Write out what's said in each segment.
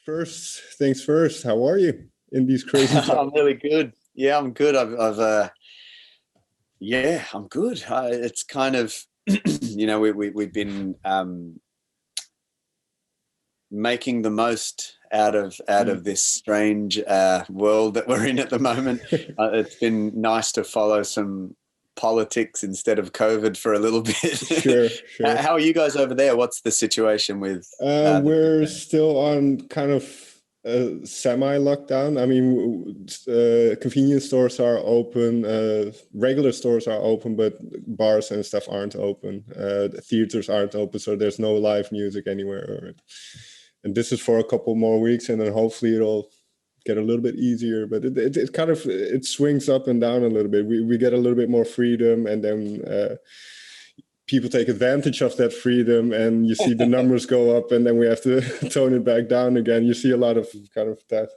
First things first, how are you in these crazy times? I'm really good. Yeah, I'm good. I'm good. It's kind of, we've been making the most out of this strange world that we're in at the moment. It's been nice to follow some politics instead of COVID for a little bit. Sure. How are you guys over there? What's the situation with? We're still on kind of semi-lockdown. I mean, convenience stores are open, regular stores are open, but bars and stuff aren't open. Theaters aren't open, so there's no live music anywhere. And this is for a couple more weeks, and then hopefully it'll get a little bit easier. But it kind of swings up and down a little bit. We get a little bit more freedom, and then people take advantage of that freedom, and you see the numbers go up, and then we have to tone it back down again. You see a lot of kind of that.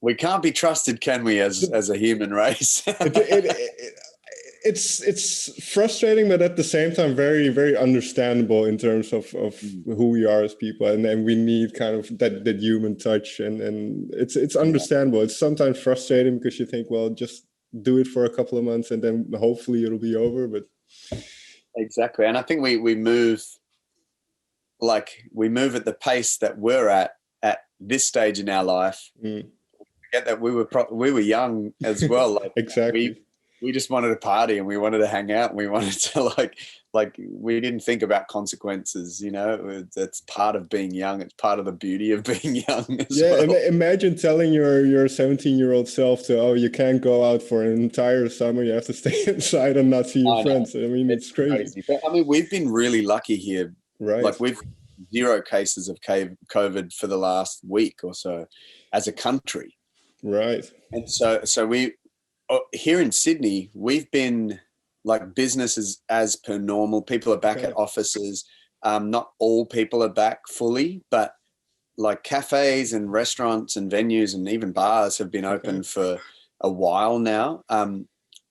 We can't be trusted, can we, as a human race? It's frustrating, but at the same time, very, very understandable in terms of who we are as people, and we need kind of that human touch, and it's understandable. It's sometimes frustrating because you think, well, just do it for a couple of months, and then hopefully it'll be over, but. Exactly. And I think we move at the pace that we're at this stage in our life. Forget that we were young as well. Like exactly. We just wanted to party, and we wanted to hang out, and we wanted to like we didn't think about consequences, That's part of being young. It's part of the beauty of being young as well. Imagine telling your 17-year-old self you can't go out for an entire summer. You have to stay inside and not see your friends. I mean, it's crazy. But, I mean, we've been really lucky here. Right. Like we've 0 cases of COVID for the last week or so as a country. Right. And so we here in Sydney, we've been like business as per normal. People are back at offices. Not all people are back fully, but like cafes and restaurants and venues and even bars have been open for a while now,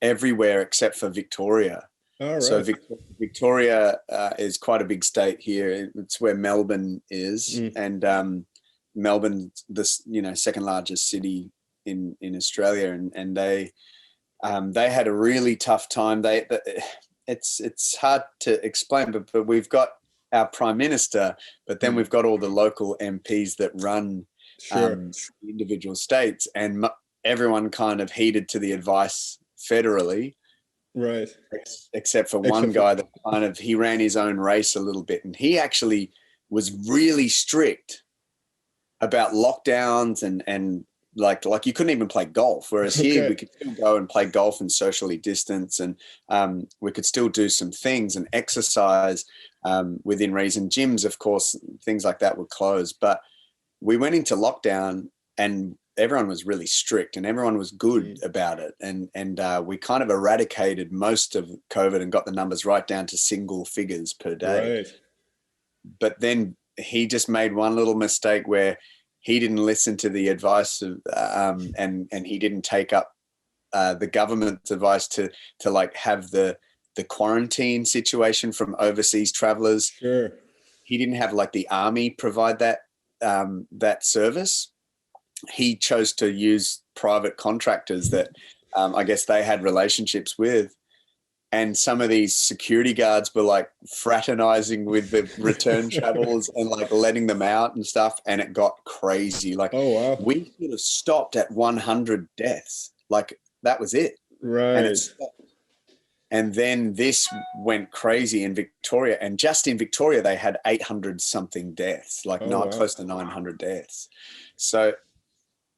everywhere except for Victoria. All right. So Victoria is quite a big state here. It's where Melbourne is, and Melbourne, the second largest city in Australia, and they had a really tough time. It's hard to explain, but we've got our Prime Minister, but then we've got all the local MPs that run individual states, and everyone kind of heeded to the advice federally, right? Except for one guy that kind of he ran his own race a little bit, and he actually was really strict about lockdowns and like you couldn't even play golf, whereas here we could still go and play golf and socially distance, and we could still do some things and exercise within reason. Gyms, of course, things like that were closed, but we went into lockdown and everyone was really strict and everyone was good about it, and we kind of eradicated most of COVID and got the numbers right down to single figures per day. Right. But then he just made one little mistake where he didn't listen to the advice of, and he didn't take up the government's advice to like have the quarantine situation from overseas travelers. Sure. He didn't have like the army provide that service. He chose to use private contractors that I guess they had relationships with. And some of these security guards were like fraternizing with the return travels and like letting them out and stuff. And it got crazy. Like, oh, wow. We could have stopped at 100 deaths. Like that was it. Right. And then this went crazy in Victoria. And just in Victoria, they had 800 something deaths, like close to 900 deaths. So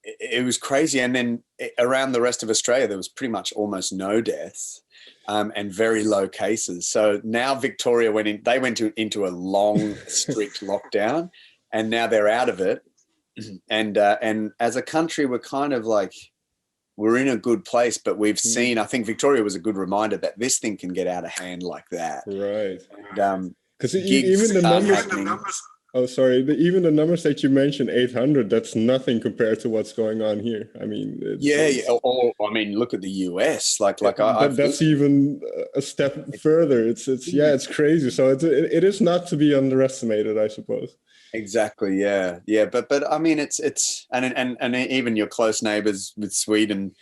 it was crazy. And then around the rest of Australia, there was pretty much almost no deaths. And very low cases. So now Victoria went into a long, strict lockdown, and now they're out of it. And as a country, we're kind of like, we're in a good place, but we've seen, I think Victoria was a good reminder that this thing can get out of hand like that. Right. And, because even the numbers Oh, sorry. Even the numbers that you mentioned, 800, that's nothing compared to what's going on here. I mean, Yeah. Or I mean, look at the US. That's even a step further. It's crazy. So it is not to be underestimated, I suppose. Exactly. Yeah. Yeah. But I mean, it's and even your close neighbors with Sweden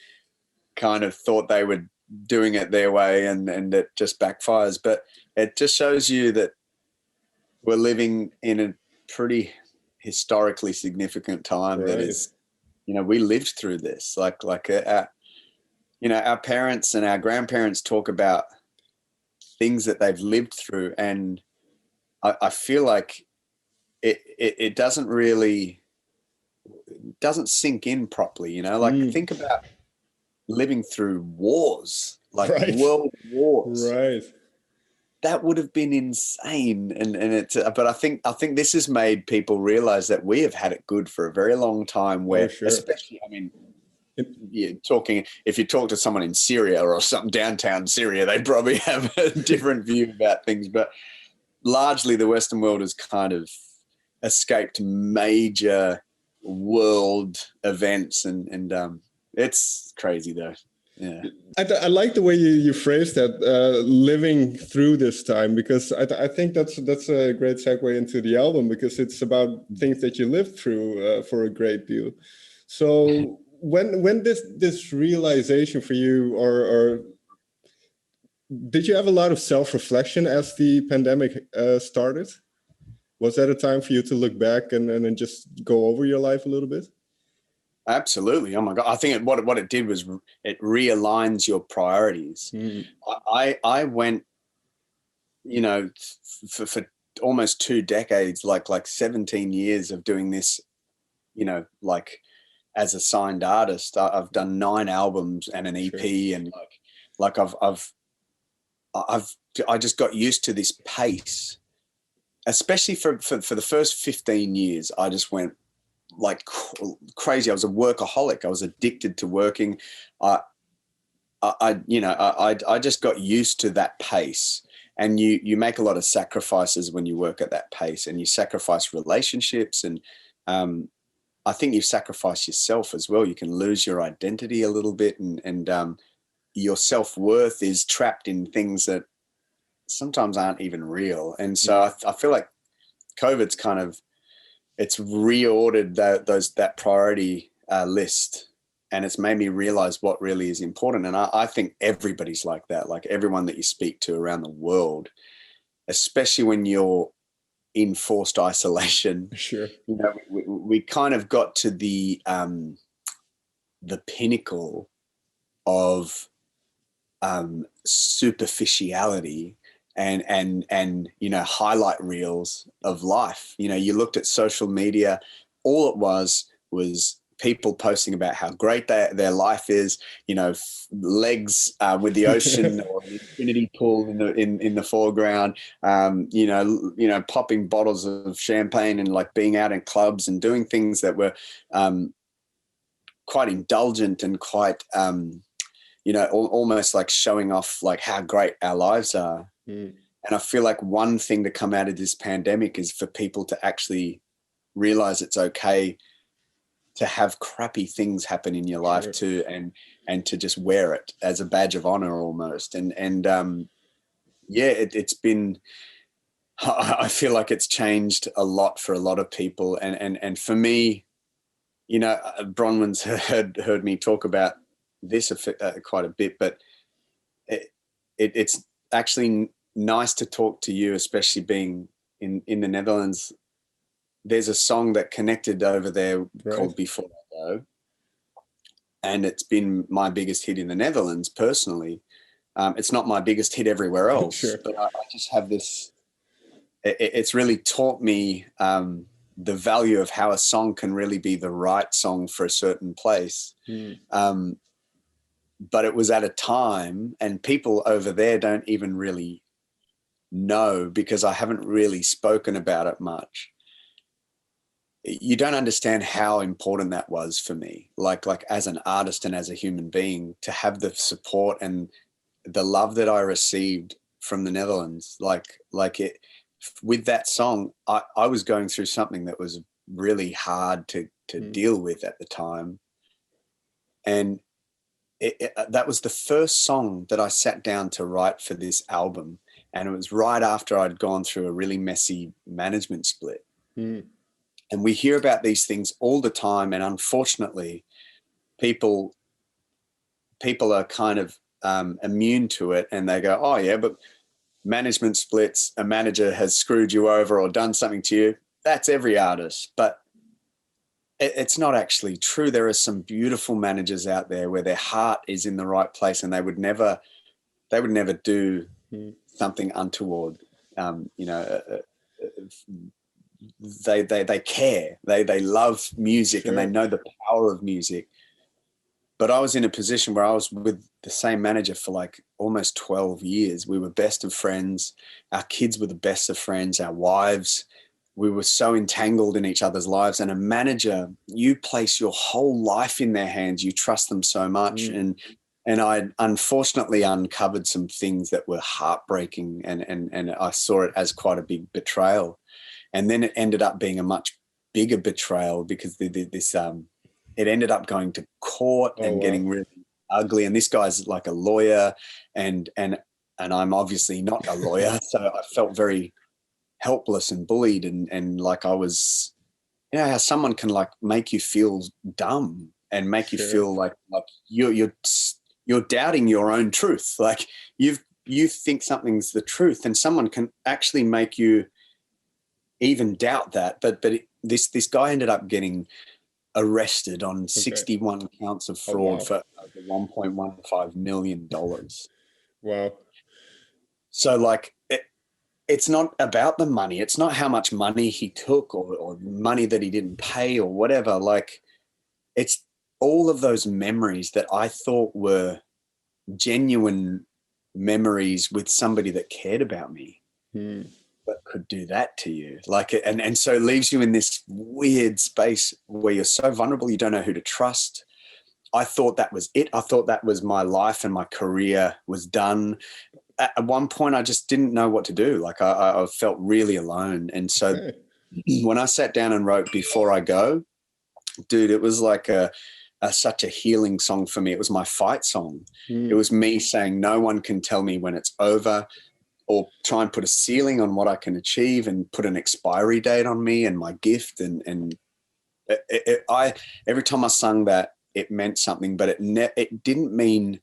kind of thought they were doing it their way, and it just backfires. But it just shows you that we're living in a pretty historically significant time. That Right. is, we lived through this. Our parents and our grandparents talk about things that they've lived through, and I feel like it doesn't sink in properly. Think about living through wars, like Right. world wars. Right. That would have been insane, and but I think this has made people realize that we have had it good for a very long time. Where, sure. especially, I mean, if you talk to someone in Syria or some downtown Syria, they probably have a different view about things. But largely, the Western world has kind of escaped major world events, and it's crazy though. Yeah. I like the way you phrased that, living through this time, because I think that's a great segue into the album, because it's about things that you lived through for a great deal. So when this realization for you, or did you have a lot of self-reflection as the pandemic started? Was that a time for you to look back and just go over your life a little bit? Absolutely. Oh my God. I think what it did was it realigns your priorities. I went, for almost 2 decades, like 17 years of doing this, as a signed artist. I've done 9 albums and an EP, sure. And I just got used to this pace, especially for the first 15 years. I just went like crazy. I was a workaholic. I was addicted to working. I just got used to that pace. And you make a lot of sacrifices when you work at that pace, and you sacrifice relationships, and I think you sacrifice yourself as well. You can lose your identity a little bit, and your self-worth is trapped in things that sometimes aren't even real. And so I feel like COVID's kind of, it's reordered that priority list, and it's made me realize what really is important. And I think everybody's like that, like everyone that you speak to around the world, especially when you're in forced isolation. Sure. We kind of got to the pinnacle of superficiality and highlight reels of life. You looked at social media, all it was people posting about how great their life is, legs with the ocean or an infinity pool in the foreground, popping bottles of champagne and like being out in clubs and doing things that were quite indulgent and quite almost like showing off like how great our lives are. And I feel like one thing to come out of this pandemic is for people to actually realize it's okay to have crappy things happen in your life too, and to just wear it as a badge of honor almost. It's been, I feel like it's changed a lot for a lot of people. And for me, Bronwyn's heard me talk about this quite a bit, but it's actually nice to talk to you, especially being in the Netherlands. There's a song that connected over there called Before I Go, and it's been my biggest hit in the Netherlands personally. It's not my biggest hit everywhere else, sure. But I just have this, it's really taught me the value of how a song can really be the right song for a certain place. But it was at a time, and people over there don't even really know because I haven't really spoken about it much. You don't understand how important that was for me, like as an artist and as a human being, to have the support and the love that I received from the Netherlands. Like with that song, I was going through something that was really hard to deal with at the time. And that was the first song that I sat down to write for this album. And it was right after I'd gone through a really messy management split. And we hear about these things all the time. And unfortunately, people are kind of immune to it, and they go, oh yeah, but management splits, a manager has screwed you over or done something to you. That's every artist. But it's not actually true. There are some beautiful managers out there where their heart is in the right place, and they would never do something untoward. They care. They love music, and they know the power of music. But I was in a position where I was with the same manager for like almost 12 years. We were best of friends. Our kids were the best of friends, our wives. We were so entangled in each other's lives. And a manager, you place your whole life in their hands. You trust them so much. And I unfortunately uncovered some things that were heartbreaking, and I saw it as quite a big betrayal. And then it ended up being a much bigger betrayal because it ended up going to court and getting really ugly. And this guy's like a lawyer, and I'm obviously not a lawyer. So I felt very helpless and bullied, and like I was, how someone can like make you feel dumb and make you feel like you're doubting your own truth. Like you think something's the truth, and someone can actually make you even doubt that. But this guy ended up getting arrested on 61 counts of fraud for $1.15 million. Wow. So like it's not about the money. It's not how much money he took or money that he didn't pay or whatever. Like it's all of those memories that I thought were genuine memories with somebody that cared about me. But could do that to you, like, and so it leaves you in this weird space where you're so vulnerable, you don't know who to trust. I thought that was it. I thought that was my life and my career was done. At one point, I just didn't know what to do. Like I felt really alone. And so when I sat down and wrote Before I Go, dude, it was like such a healing song for me. It was my fight song. It was me saying, no one can tell me when it's over, or try and put a ceiling on what I can achieve and put an expiry date on me and my gift. And every time I sung that, it meant something, but it didn't mean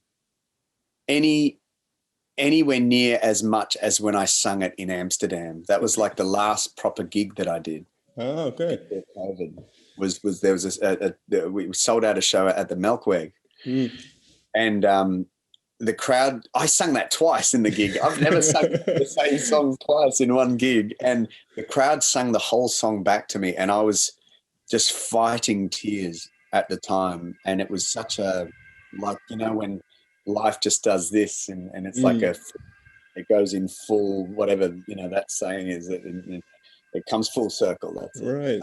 anywhere near as much as when I sung it in Amsterdam. That was like the last proper gig that I did. Oh, okay. COVID we sold out a show at the Melkweg, and the crowd, I sang that twice in the gig. I've never sung the same song twice in one gig. And the crowd sang the whole song back to me, and I was just fighting tears at the time. And it was such a, like, when life just does this and it's like it goes in full, whatever, that saying is, that it comes full circle. That's right.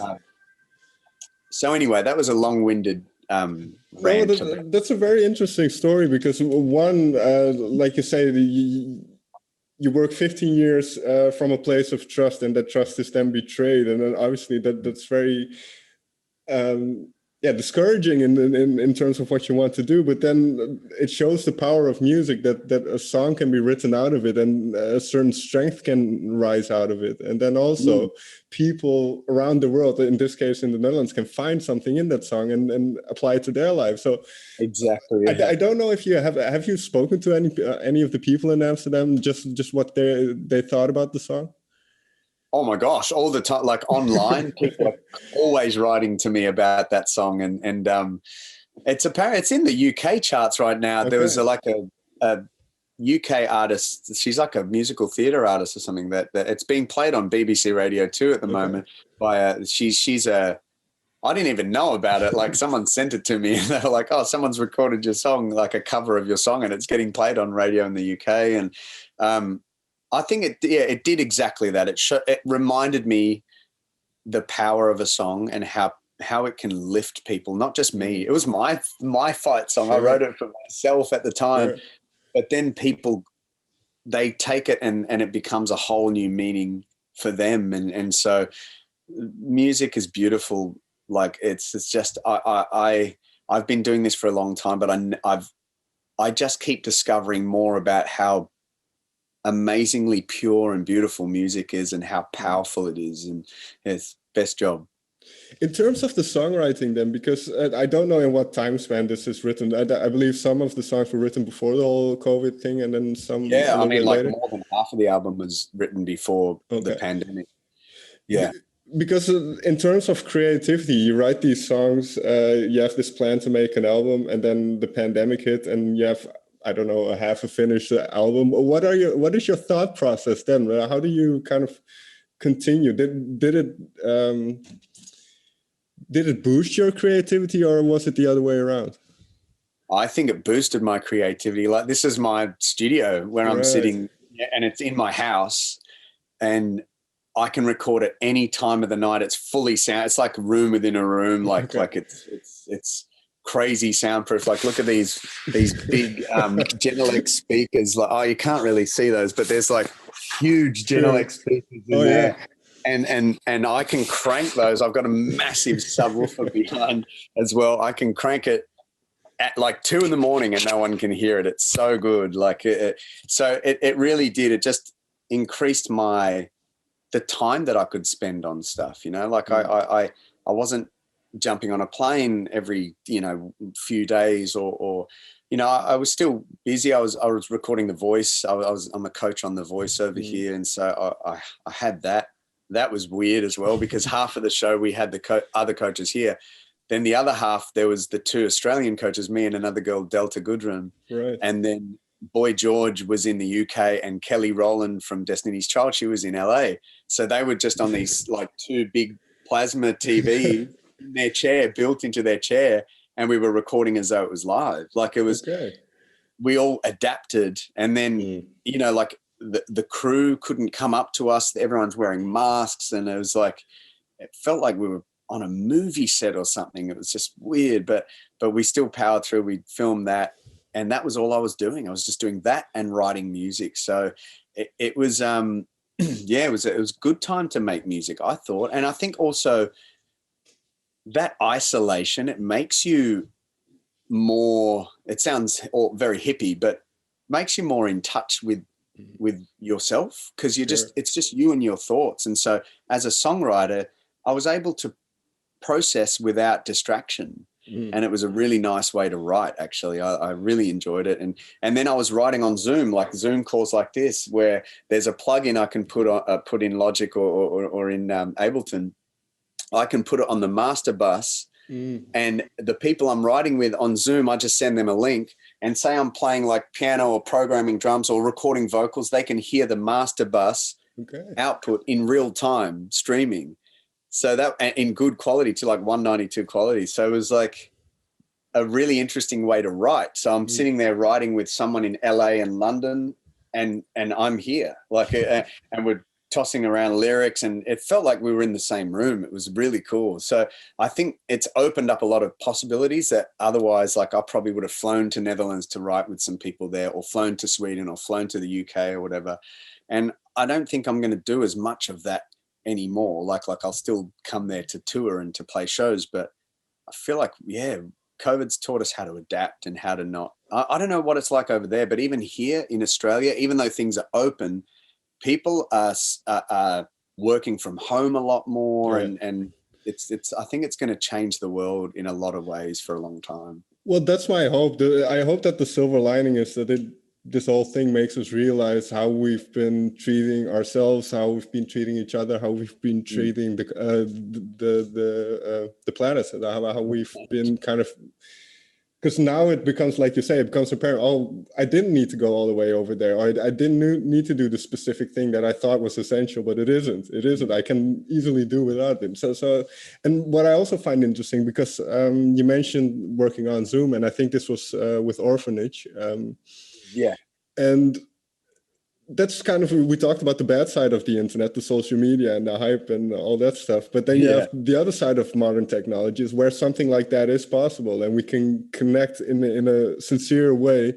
So anyway, that was a long-winded rant. That's a very interesting story because one, like you say, you work 15 years from a place of trust, and that trust is then betrayed, and then obviously that's very discouraging in terms of what you want to do. But then it shows the power of music, that a song can be written out of it, and a certain strength can rise out of it. And then also people around the world, in this case in the Netherlands, can find something in that song and apply it to their life. So exactly. I don't know if you have you spoken to any of the people in Amsterdam, just what they thought about the song? Oh my gosh, all the time, like online, people are always writing to me about that song, and it's in the UK charts right now. Okay. There was a UK artist, she's like a musical theatre artist or something, that it's being played on BBC Radio 2 at the moment by she's a, I didn't even know about it. Like someone sent it to me and they were like, oh, someone's recorded your song, like a cover of your song, and it's getting played on radio in the UK. And I think it did exactly that. It reminded me the power of a song and how it can lift people, not just me. It was my fight song. Sure. I wrote it for myself at the time. Sure. But then people, they take it and it becomes a whole new meaning for them. And so music is beautiful. Like it's just, I've been doing this for a long time, but I just keep discovering more about how amazingly pure and beautiful music is and how powerful it is. And it's best job. In terms of the songwriting then, because I don't know in what time span this is written. I believe some of the songs were written before the whole COVID thing and then some a little bit like later. more than half of the album was written before the pandemic. Yeah. Because in terms of creativity, you write these songs, you have this plan to make an album, and then the pandemic hit and you have, I don't know, a half a finished album. What is your thought process then? How do you kind of continue? Did it boost your creativity, or was it the other way around? I think it boosted my creativity. Like, this is my studio where I'm sitting, and it's in my house, and I can record at any time of the night. It's fully sound. It's like a room within a room. Like it's crazy soundproof. Like, look at these big Genelec speakers. Like, you can't really see those, but there's like huge Genelec speakers in there. And I can crank those. I've got a massive subwoofer behind as well. I can crank it at like 2 a.m. and no one can hear it. It's so good. Like, so it really did. It just increased the time that I could spend on stuff, you know, like I wasn't jumping on a plane every, few days or, I was still busy. I was recording The Voice. I'm a coach on The Voice over here. And so I had that. That was weird as well, because half of the show we had the other coaches here. Then the other half, there was the 2 Australian coaches, me and another girl, Delta Goodrum. Right. And then Boy George was in the UK and Kelly Rowland from Destiny's Child, she was in LA. So they were just on these like 2 big plasma TV in their chair, built into their chair. And we were recording as though it was live. Like, it was, we all adapted. And then, like the crew couldn't come up to us. Everyone's wearing masks. And it was like, it felt like we were on a movie set or something. It was just weird, but we still powered through. We filmed that. And that was all I was doing. I was just doing that and writing music. So it was, it was a good time to make music, I thought. And I think also that isolation, it makes you more, it sounds very hippie, but makes you more in touch with yourself, because it's just you and your thoughts. And so as a songwriter, I was able to process without distraction. And it was a really nice way to write, actually. I really enjoyed it. And then I was writing on Zoom, like Zoom calls like this, where there's a plugin I can put in Logic or in Ableton. I can put it on the master bus, and the people I'm writing with on Zoom, I just send them a link, and say I'm playing like piano or programming drums or recording vocals, they can hear the master bus output in real time streaming. So that, in good quality, to like 192 quality. So it was like a really interesting way to write. So I'm sitting there writing with someone in LA and London, and I'm here, like, and we're tossing around lyrics, and it felt like we were in the same room. It was really cool. So I think it's opened up a lot of possibilities that otherwise, like, I probably would have flown to Netherlands to write with some people there, or flown to Sweden, or flown to the UK or whatever. And I don't think I'm going to do as much of that anymore. Like I'll still come there to tour and to play shows, but I feel like, COVID's taught us how to adapt and how to not. I don't know what it's like over there, but even here in Australia, even though things are open, people are working from home a lot more, and it's. I think it's going to change the world in a lot of ways for a long time. Well, that's my hope. I hope that the silver lining is that this whole thing makes us realize how we've been treating ourselves, how we've been treating each other, how we've been treating the planet, how we've been kind of. Because now it becomes, like you say, it becomes apparent, I didn't need to go all the way over there. Or I didn't need to do the specific thing that I thought was essential, but it isn't. It isn't. I can easily do without them. So, and what I also find interesting, because you mentioned working on Zoom, and I think this was with Orphanage. And that's kind of, we talked about the bad side of the internet, the social media and the hype and all that stuff. But then you have the other side of modern technology, is where something like that is possible, and we can connect in a sincere way,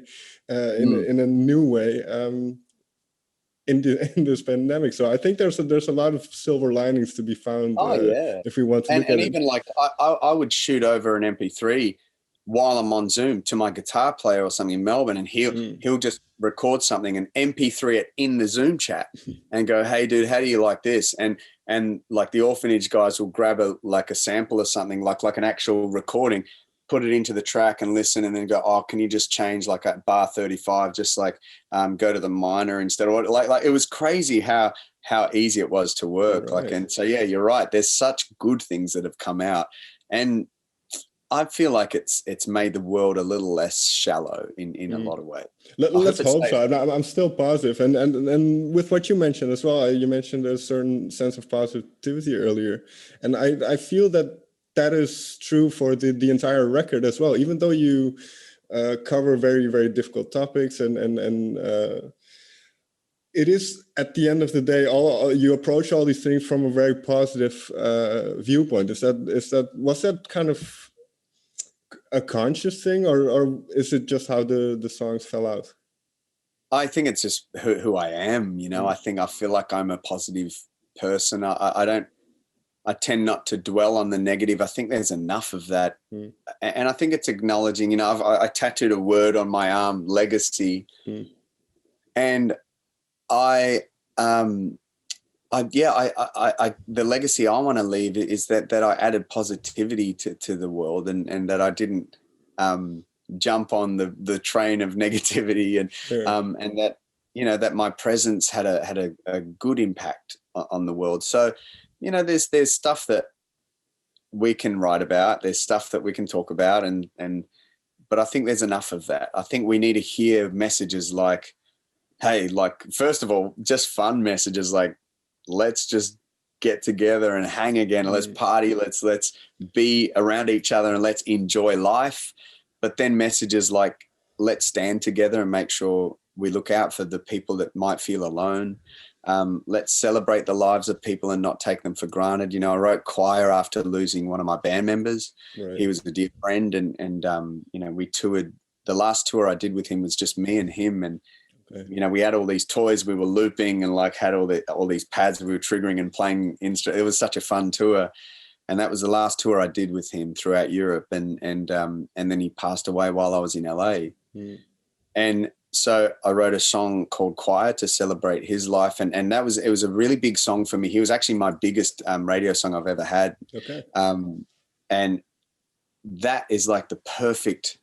in a new way. in this pandemic. So I think there's a lot of silver linings to be found. Oh yeah. If we want to look and at even it. like I would shoot over an MP3 while I'm on Zoom to my guitar player or something in Melbourne, and he'll just record something and MP3 it in the Zoom chat and go, hey dude, how do you like this? And like the Orphanage guys will grab a sample or something like an actual recording, put it into the track and listen, and then go, oh, can you just change like at bar 35, just like go to the minor instead of like it was crazy how easy it was to work. Right. Like, and so yeah, you're right, there's such good things that have come out, and I feel like it's made the world a little less shallow in a lot of ways. Let's hope so. I'm still positive, and with what you mentioned as well, you mentioned a certain sense of positivity earlier, and I feel that is true for the entire record as well. Even though you cover very, very difficult topics, and it is at the end of the day, you approach all these things from a very positive viewpoint. Was that kind of a conscious thing, or is it just how the songs fell out? I think it's just who I am, you know. I feel like I'm a positive person. I tend not to dwell on the negative. I think there's enough of that. And I think it's acknowledging, you know, I tattooed a word on my arm, legacy. And the legacy I want to leave is that I added positivity to the world, and that I didn't jump on the train of negativity, and that, you know, that my presence had a good impact on the world. So, you know, there's stuff that we can write about, there's stuff that we can talk about, but I think there's enough of that. I think we need to hear messages like, hey, like, first of all, just fun messages like, let's just get together and hang again. Let's party. Let's be around each other and let's enjoy life. But then messages like, let's stand together and make sure we look out for the people that might feel alone. Let's celebrate the lives of people and not take them for granted. You know, I wrote Choir after losing one of my band members. Right. He was a dear friend, and you know, we toured. The last tour I did with him was just me and him, and you know, we had all these toys we were looping, and like had all these pads we were triggering and playing instruments. It was such a fun tour, and that was the last tour I did with him throughout Europe. And then he passed away while I was in LA, and so I wrote a song called Choir to celebrate his life, and it was a really big song for me. He was actually my biggest radio song I've ever had. And that is like the perfect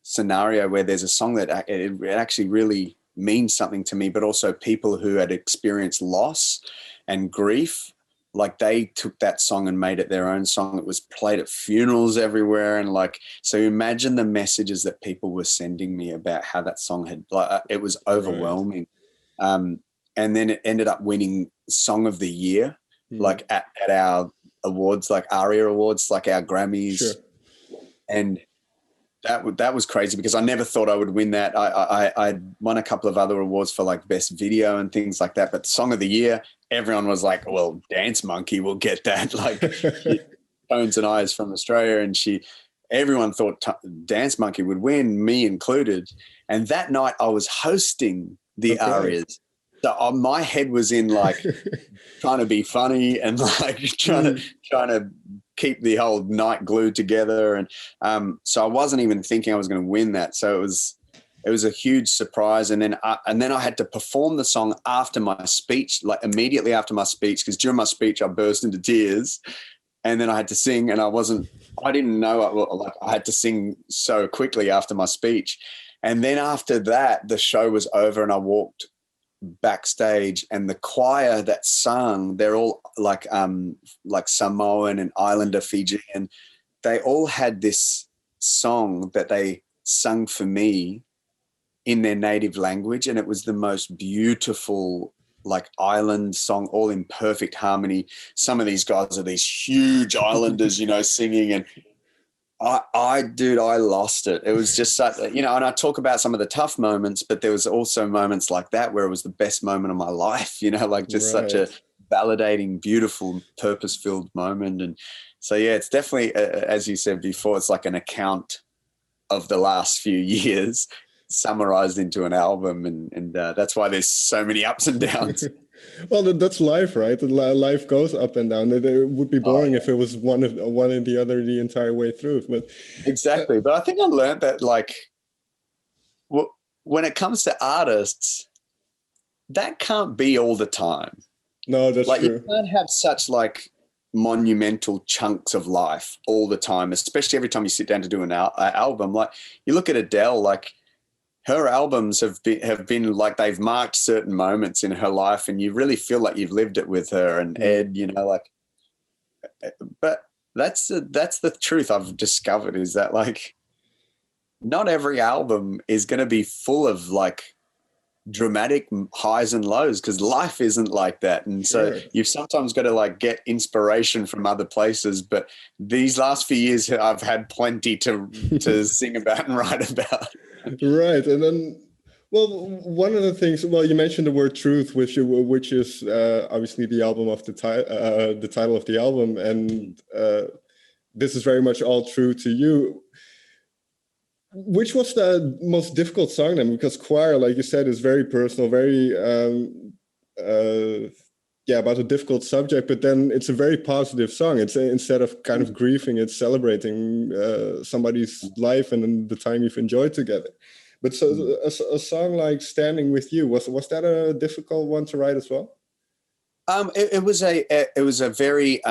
scenario where there's a song that it actually really means something to me, but also people who had experienced loss and grief, like they took that song and made it their own song. It was played at funerals everywhere, and like, so imagine the messages that people were sending me about how that song had, like, it was overwhelming. And then it ended up winning Song of the Year, like at our awards, like ARIA Awards, like our Grammys. And that was crazy because I never thought I would win that. I won a couple of other awards for like best video and things like that, but Song of the Year, everyone was like, well, Dance Monkey will get that. Like Tones and I is from Australia, and everyone thought Dance Monkey would win, me included. And that night I was hosting the ARIAs. So my head was in like trying to be funny and like trying to keep the whole night glued together. And so I wasn't even thinking I was going to win that. So it was a huge surprise. And then I had to perform the song after my speech, like immediately after my speech, because during my speech I burst into tears, and then I had to sing, and I didn't know, I had to sing so quickly after my speech. And then after that, the show was over and I walked backstage, and the choir that sung, they're all like Samoan and Islander, Fijian. They all had this song that they sung for me in their native language, and it was the most beautiful like island song, all in perfect harmony. Some of these guys are these huge islanders, you know, singing, and I lost it. It was just such, you know, and I talk about some of the tough moments, but there was also moments like that where it was the best moment of my life, you know, like just such a validating, beautiful, purpose-filled moment. And so, yeah, it's definitely, as you said before, it's like an account of the last few years. summarized into an album, and that's why there's so many ups and downs. Well, that's life, right? Life goes up and down. It would be boring if it was one and the other the entire way through. But exactly. But I think I learned that, like, when it comes to artists, that can't be all the time. No, that's like, true. You can't have such like monumental chunks of life all the time, especially every time you sit down to do an album. Like, you look at Adele, like, her albums have been like, they've marked certain moments in her life, and you really feel like you've lived it with her. And Ed, you know, like, but that's the truth I've discovered, is that, like, not every album is going to be full of like dramatic highs and lows, because life isn't like that. And so you've sometimes got to like get inspiration from other places. But these last few years, I've had plenty to sing about and write about. Right. And then, well, one of the things, well, you mentioned the word truth, which is obviously the album of the title of the album. And this is very much all true to you. Which was the most difficult song then? Because Choir, like you said, is very personal, very, about a difficult subject, but then it's a very positive song. It's instead of kind of grieving, it's celebrating somebody's life and the time you've enjoyed together. But so a song like Standing With You, was that a difficult one to write as well? It was a very,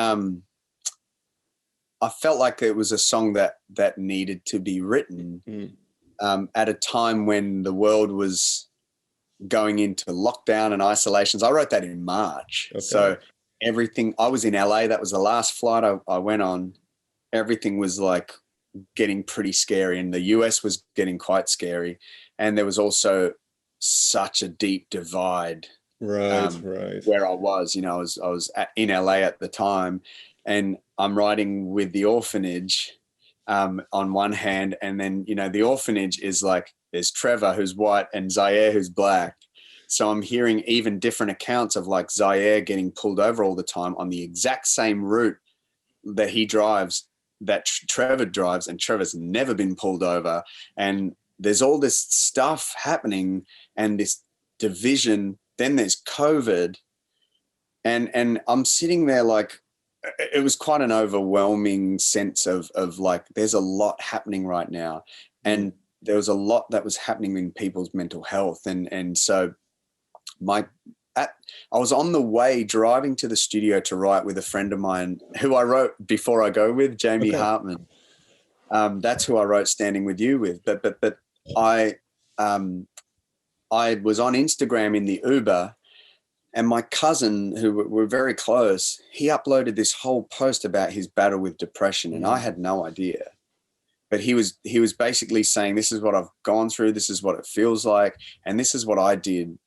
I felt like it was a song that needed to be written at a time when the world was going into lockdown and isolations. I wrote that in March. Okay. So everything, I was in LA. That was the last flight I went on. Everything was like getting pretty scary, and the US was getting quite scary. And there was also such a deep divide. Right. Where I was, you know, I was in LA at the time, and I'm writing with the orphanage on one hand, and then, you know, the orphanage is like, there's Trevor, who's white, and Zaire, who's black. So I'm hearing even different accounts of like Zaire getting pulled over all the time on the exact same route that he drives, that Trevor drives, and Trevor's never been pulled over. And there's all this stuff happening and this division. Then there's COVID. And I'm sitting there like, it was quite an overwhelming sense of like, there's a lot happening right now. And there was a lot that was happening in people's mental health. And so I was on the way driving to the studio to write with a friend of mine who I wrote Before I Go with, Jamie Hartman. That's who I wrote Standing With You with. But I was on Instagram in the Uber, and my cousin, who were very close, he uploaded this whole post about his battle with depression, and I had no idea. But he was basically saying, this is what I've gone through, this is what it feels like, and this is what I did,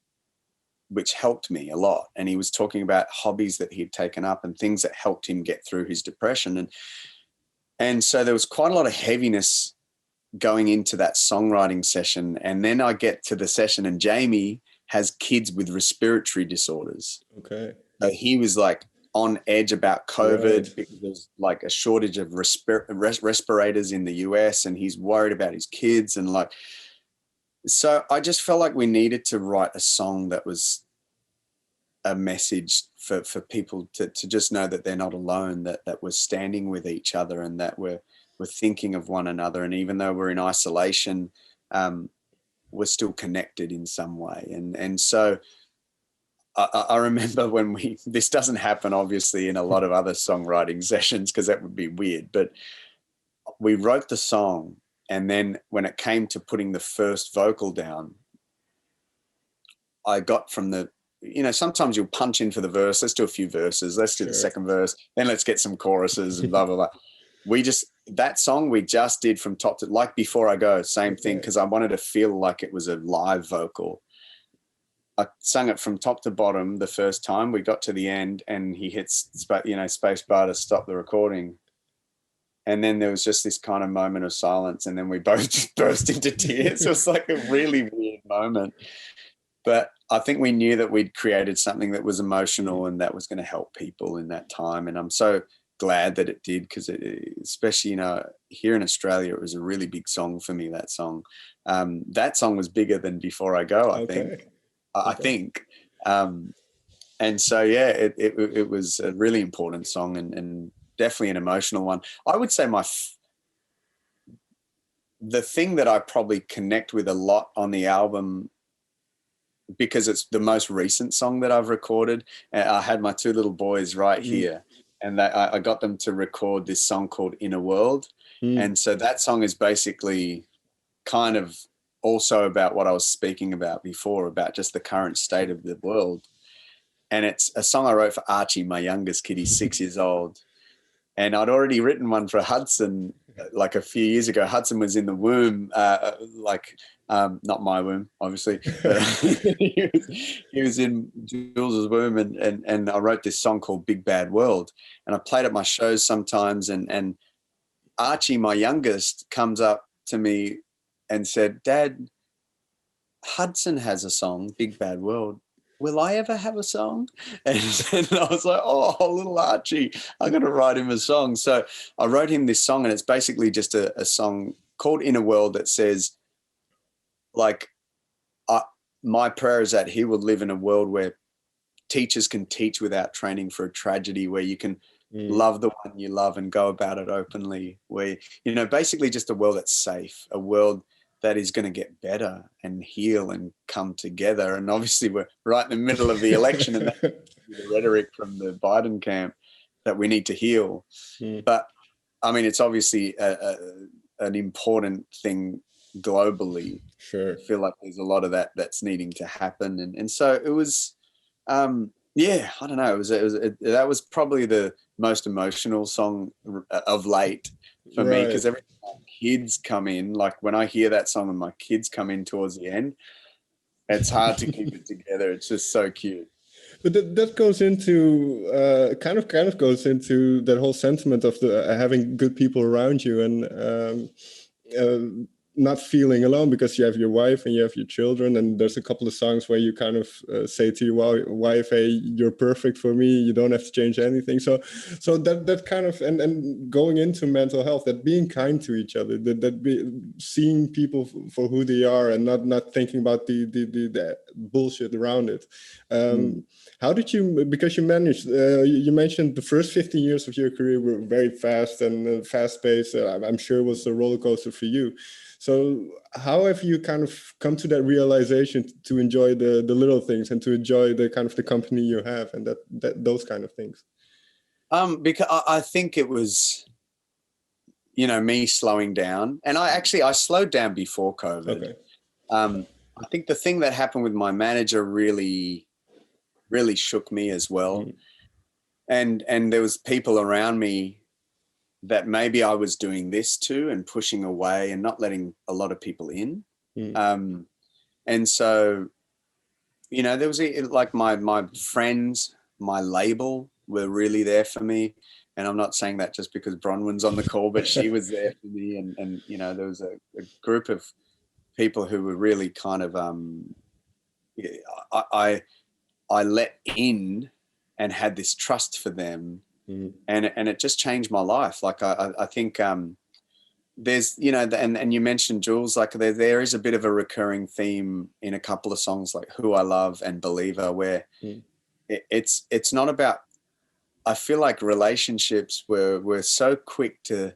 which helped me a lot. And he was talking about hobbies that he'd taken up and things that helped him get through his depression. And so there was quite a lot of heaviness going into that songwriting session. And then I get to the session, and Jamie has kids with respiratory disorders. Okay. So he was like on edge about COVID because there's like a shortage of respirators in the US, and he's worried about his kids. And like, so I just felt like we needed to write a song that was a message for people to just know that they're not alone, that we're standing with each other, and that we're thinking of one another. And even though we're in isolation, we're still connected in some way. And so I remember when this doesn't happen obviously in a lot of other songwriting sessions because that would be weird, but we wrote the song, and then when it came to putting the first vocal down, I got from the, you know, sometimes you'll punch in for the verse, let's do a few verses, let's do the second verse, then let's get some choruses and blah, blah, blah. That song we just did from top to, like Before I Go, same thing, because I wanted to feel like it was a live vocal. I sung it from top to bottom the first time. We got to the end, and he hits, space bar to stop the recording. And then there was just this kind of moment of silence, and then we both just burst into tears. It was like a really weird moment. But I think we knew that we'd created something that was emotional and that was going to help people in that time. And I'm so glad that it did, because especially, you know, here in Australia, it was a really big song for me, that song. That song was bigger than Before I Go, I think. I think. And so, yeah, it was a really important song, and definitely an emotional one. I would say the thing that I probably connect with a lot on the album, because it's the most recent song that I've recorded. I had my two little boys right here, and I got them to record this song called Inner World. And so that song is basically kind of also about what I was speaking about before, about just the current state of the world. And it's a song I wrote for Archie, my youngest kid. He's 6 years old. And I'd already written one for Hudson like a few years ago. Hudson was in the womb, not my womb, obviously. But he was in Jules's womb, and I wrote this song called Big Bad World. And I played at my shows sometimes, and Archie, my youngest, comes up to me and said, "Dad, Hudson has a song, Big Bad World. Will I ever have a song?" And I was like, "Oh, little Archie, I'm going to write him a song." So I wrote him this song, and it's basically just a song called Inner World that says, like, my prayer is that he will live in a world where teachers can teach without training for a tragedy, where you can love the one you love and go about it openly, where, you know, basically just a world that's safe, a world that is going to get better and heal and come together. And obviously we're right in the middle of the election, and that's the rhetoric from the Biden camp, that we need to heal. But I mean, it's obviously an important thing globally. Sure. I feel like there's a lot of that's needing to happen. And so it was, yeah, I don't know. That was probably the most emotional song of late for me, because every time kids come in, like when I hear that song and my kids come in towards the end, it's hard to keep it together. It's just so cute. But that goes into kind of goes into that whole sentiment of the having good people around you, and not feeling alone, because you have your wife and you have your children, and there's a couple of songs where you kind of say to your wife, "Hey, you're perfect for me. You don't have to change anything." So that kind of, and going into mental health, that being kind to each other, seeing people for who they are, and not thinking about the bullshit around it. How did you, because you managed, you mentioned the first 15 years of your career were very fast and fast-paced. I'm sure it was a roller coaster for you. So how have you kind of come to that realization to enjoy the little things, and to enjoy the kind of the company you have, and that those kind of things? Because I think it was, you know, me slowing down, and I slowed down before COVID. Okay. I think the thing that happened with my manager really shook me as well. And there was people around me that maybe I was doing this to, and pushing away and not letting a lot of people in. And so, you know, there was like my friends, my label were really there for me. And I'm not saying that just because Bronwyn's on the call, but she was there for me. And you know, there was a group of people who were really kind of, I let in and had this trust for them. And it just changed my life. Like I think there's, you know, and you mentioned Jules, like there is a bit of a recurring theme in a couple of songs like Who I Love and Believer, where it's not about, I feel like relationships we're so quick to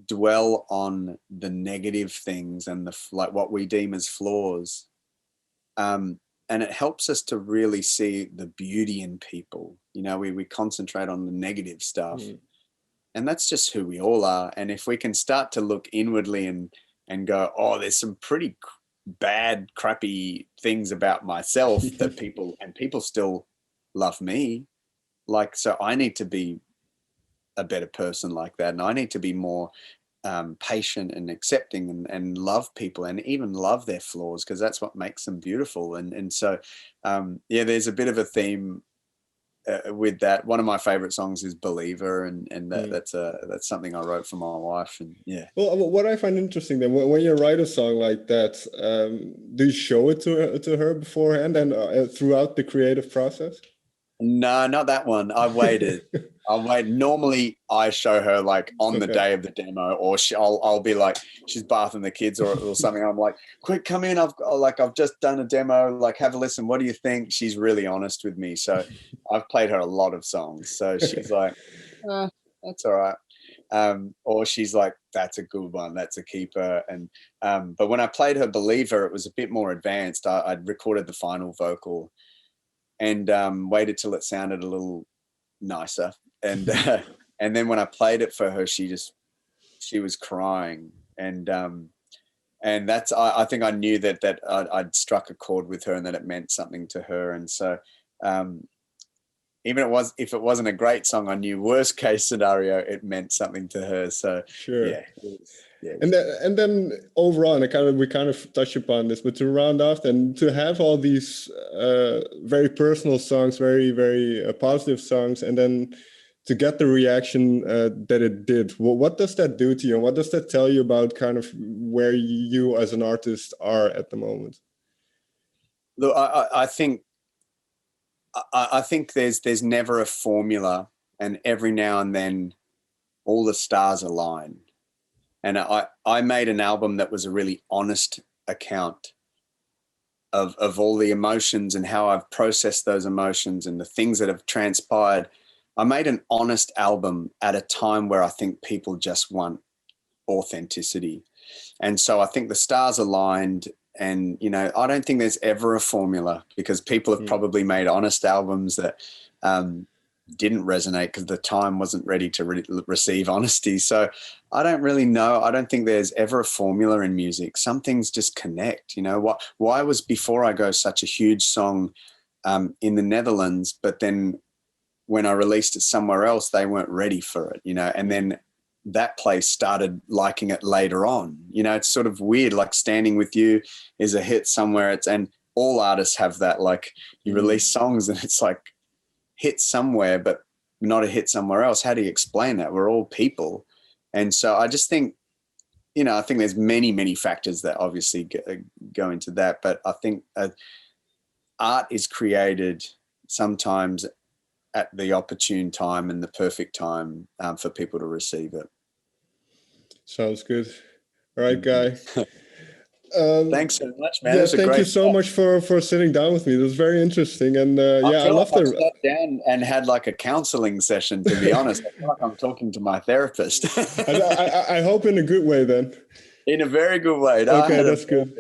dwell on the negative things and like what we deem as flaws. And it helps us to really see the beauty in people. You know, we concentrate on the negative stuff, and that's just who we all are. And if we can start to look inwardly and go, "Oh, there's some pretty bad, crappy things about myself that people still love me. Like, so I need to be a better person like that. And I need to be more patient and accepting and love people, and even love their flaws, because that's what makes them beautiful." And so, yeah, there's a bit of a theme with that. One of my favorite songs is Believer, and that's something I wrote for my wife. And yeah. Well, what I find interesting then, when you write a song like that, do you show it to her beforehand and throughout the creative process? No, not that one. I waited. Normally, I show her like on the day of the demo, or I'll be like, she's bathing the kids or something. I'm like, quick, come in. I've just done a demo. Like, have a listen. What do you think? She's really honest with me. So I've played her a lot of songs. So she's like, that's all right. Or she's like, that's a good one. That's a keeper. And but when I played her Believer, it was a bit more advanced. I'd recorded the final vocal and waited till it sounded a little nicer. And then when I played it for her, she was crying. And that's, I think I knew that I'd struck a chord with her and that it meant something to her. And so even if it wasn't a great song, I knew worst case scenario, it meant something to her. So sure. Yeah. And then overall, and we kind of touched upon this, but to round off, then to have all these very personal songs, very, very positive songs, and then to get the reaction that it did, what does that do to you? And what does that tell you about kind of where you as an artist are at the moment? Look, I think there's never a formula, and every now and then all the stars align. And I made an album that was a really honest account of all the emotions and how I've processed those emotions and the things that have transpired. I made an honest album at a time where I think people just want authenticity. And so I think the stars aligned. And, I don't think there's ever a formula, because people have probably made honest albums that didn't resonate because the time wasn't ready to receive honesty. So I don't really know. I don't think there's ever a formula in music. Some things just connect. Why was Before I Go such a huge song in the Netherlands, but then when I released it somewhere else, they weren't ready for it, and then that place started liking it later on. It's sort of weird, like Standing With You is a hit somewhere. And all artists have that, like you release songs and it's like hit somewhere, but not a hit somewhere else. How do you explain that? We're all people. And so I just think, I think there's many, many factors that obviously go into that. But I think art is created sometimes at the opportune time and the perfect time for people to receive it. Sounds good. All right, Guy. Thanks so much, man. Yeah, thank you so much for sitting down with me. It was very interesting, and I love I sat down and had like a counseling session. To be honest, I feel like I'm talking to my therapist. I hope in a good way, then. In a very good way. Okay, that's good.